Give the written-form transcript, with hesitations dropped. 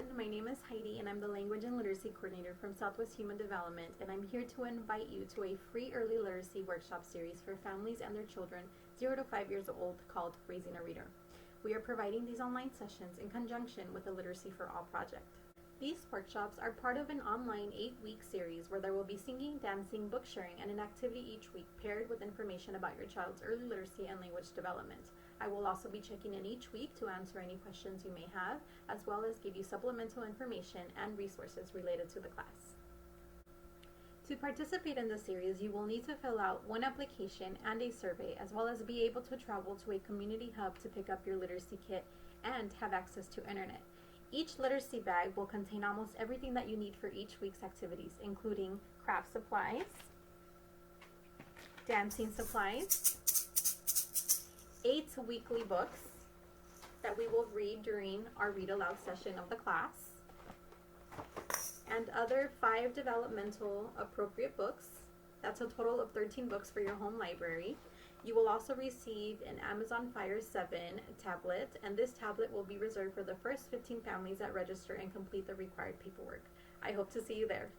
everyone. My name is Heidi and I'm the Language and Literacy Coordinator from Southwest Human Development, and I'm here to invite you to a free early literacy workshop series for families and their children 0 to 5 years old called Raising a Reader. We are providing these online sessions in conjunction with the Literacy for All project. These workshops are part of an online 8-week series where there will be singing, dancing, book sharing, and an activity each week paired with information about your child's early literacy and language development. I will also be checking in each week to answer any questions you may have, as well as give you supplemental information and resources related to the class. To participate in the series, you will need to fill out one application and a survey, as well as be able to travel to a community hub to pick up your literacy kit and have access to internet. Each literacy bag will contain almost everything that you need for each week's activities, including craft supplies, dancing supplies, 8 weekly books that we will read during our read aloud session of the class, and other 5 developmental appropriate books. That's a total of 13 books for your home library. You will also receive an Amazon Fire 7 tablet, and this tablet will be reserved for the first 15 families that register and complete the required paperwork. I hope to see you there.